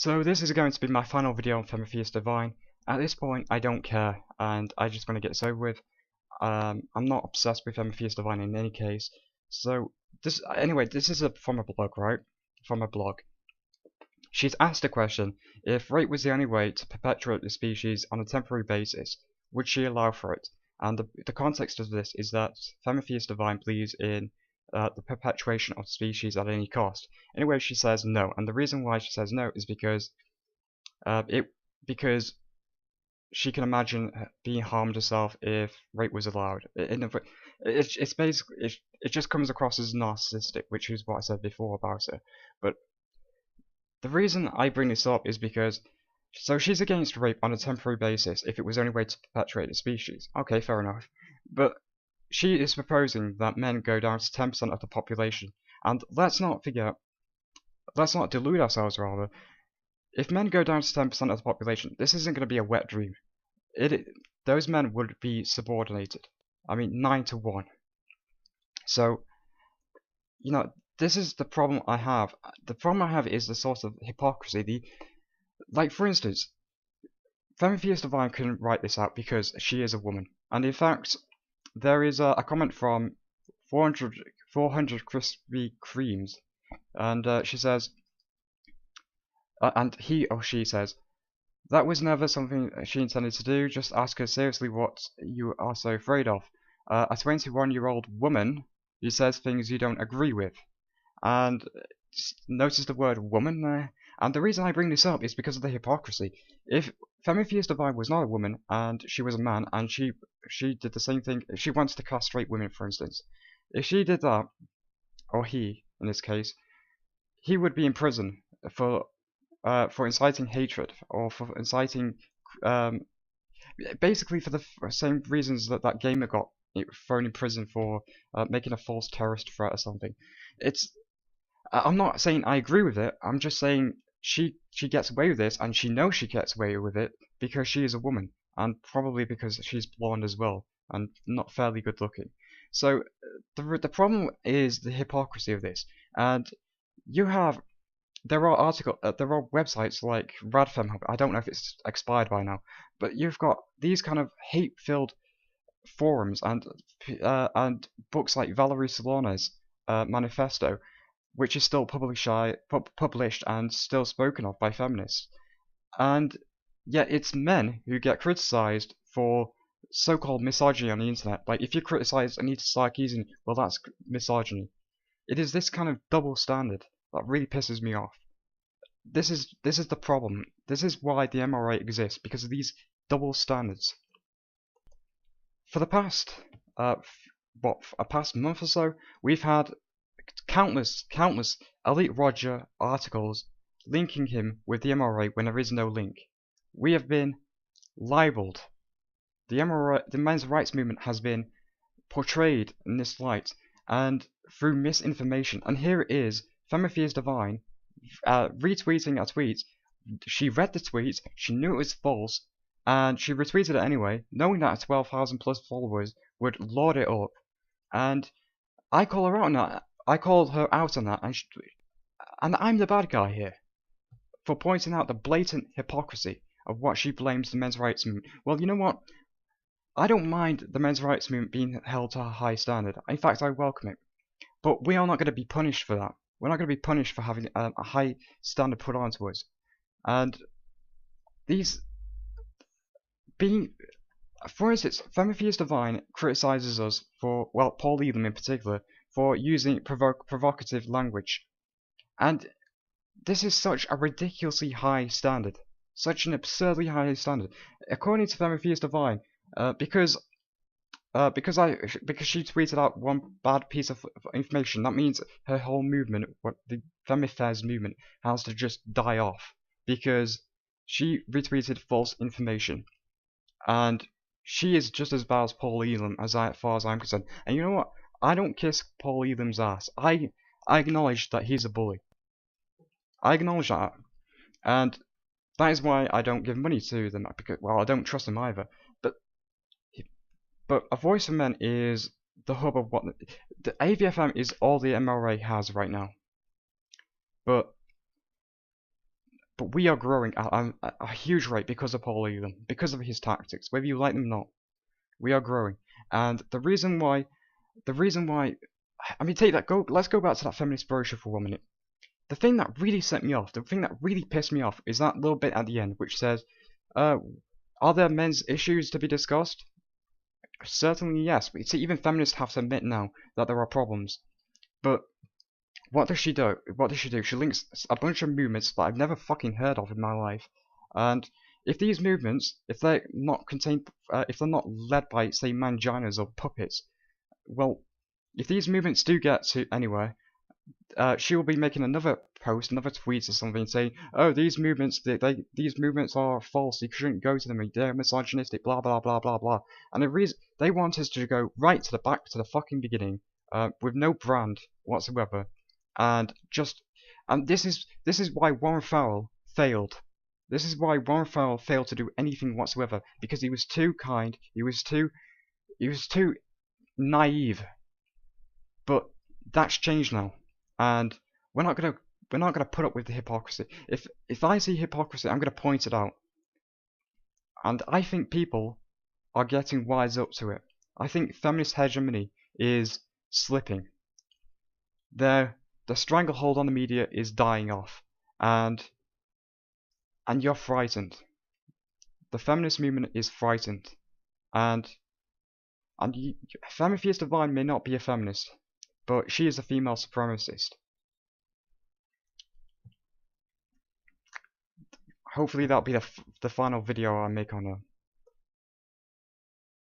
So this is going to be my final video on Femitheist Divine. At this point, I don't care, and I just want to get this over with. I'm not obsessed with Femitheist Divine in any case. So this is from a blog, right? From a blog. She's asked a question: if rape was the only way to perpetuate the species on a temporary basis, would she allow for it? And the context of this is that Femitheist Divine believes in the perpetuation of species at any cost. Anyway, she says no, and the reason why she says no is because because she can imagine being harmed herself if rape was allowed. It's basically it just comes across as narcissistic, which is what I said before about her. But the reason I bring this up is because she's against rape on a temporary basis if it was the only way to perpetuate the species. Okay, fair enough. But she is proposing that men go down to 10% of the population. And let's not delude ourselves rather. If men go down to 10% of the population, this isn't going to be a wet dream. Those men would be subordinated. I mean, 9 to 1. So, this is the problem I have. The problem I have is the sort of hypocrisy. Like, for instance, Femitheist Divine couldn't write this out because she is a woman. And in fact, there is a comment from 400 Krispy Kremes, and she says, and he or she says, that was never something she intended to do. Just ask her seriously what you are so afraid of. A 21-year-old woman who says things you don't agree with. And notice the word woman there. And the reason I bring this up is because of the hypocrisy. If Femitheist Divine was not a woman and she was a man and she did the same thing, she wants to castrate women, for instance. If she did that, or he in this case, he would be in prison for inciting hatred or for inciting, basically for the same reasons that gamer got thrown in prison for making a false terrorist threat or something. I'm not saying I agree with it. I'm just saying she gets away with this, and she knows she gets away with it because she is a woman, and probably because she's blonde as well, and not fairly good looking. So the problem is the hypocrisy of this, and there are websites like RadFem. I don't know if it's expired by now, but you've got these kind of hate-filled forums and books like Valerie Solanas' Manifesto, which is still published and still spoken of by feminists. And yet it's men who get criticized for so-called misogyny on the internet. Like, if you criticize Anita Sarkeesian, well, that's misogyny. It is this kind of double standard that really pisses me off. This is the problem. This is why the MRA exists, because of these double standards. For the past past month or so, we've had countless Elite Roger articles linking him with the MRA when there is no link. We have been libeled. The MRA, the men's rights movement, has been portrayed in this light and through misinformation. And here it is, Femitheist Divine retweeting a tweet. She read the tweet, she knew it was false, and she retweeted it anyway, knowing that 12,000 plus followers would lord it up. And I call her out on that. I called her out on that, and I'm the bad guy here for pointing out the blatant hypocrisy of what she blames the men's rights movement. Well, you know what? I don't mind the men's rights movement being held to a high standard. In fact, I welcome it. But we are not going to be punished for that. We're not going to be punished for having a high standard put onto us. And for instance, Femitheist Divine criticizes us for, well, Paul Elam in particular, for using provocative language. And this is such a ridiculously high standard. Such an absurdly high standard. According to Femitheist Divine, because she tweeted out one bad piece of information, that means her whole movement, the Femifares movement, has to just die off because she retweeted false information. And she is just as bad as Paul Elam as far as I'm concerned. And you know what? I don't kiss Paul Elam's ass. I acknowledge that he's a bully. I acknowledge that. And that is why I don't give money to them, because, well, I don't trust them either. But A Voice for Men is the hub of what the AVFM is all the MRA has right now. But but we are growing at a huge rate because of Paul Elam, because of his tactics, whether you like them or not. We are growing, and the reason why, I mean, take that. Let's go back to that feminist brochure for 1 minute. The thing that really set me off, the thing that really pissed me off, is that little bit at the end which says, "Are there men's issues to be discussed?" Certainly yes, but see, even feminists have to admit now that there are problems. But what does she do? What does she do? She links a bunch of movements that I've never fucking heard of in my life. And if these movements, if they're not led by, say, manginas or puppets, well, if these movements do get to anywhere, she will be making another post, another tweet or something saying, "Oh, these movements, these movements are false. You shouldn't go to them. They're misogynistic. Blah blah blah blah blah." And the reason they want us to go right to the back to the fucking beginning, with no brand whatsoever, and this is why Warren Farrell failed. This is why Warren Farrell failed to do anything whatsoever, because he was too kind. He was too naive. But that's changed now. And we're not gonna put up with the hypocrisy. If I see hypocrisy, I'm gonna point it out. And I think people are getting wise up to it. I think feminist hegemony is slipping. The stranglehold on the media is dying off, and you're frightened. The feminist movement is frightened, and Feminist Divine may not be a feminist, but she is a female supremacist. Hopefully that'll be the final video I make on her.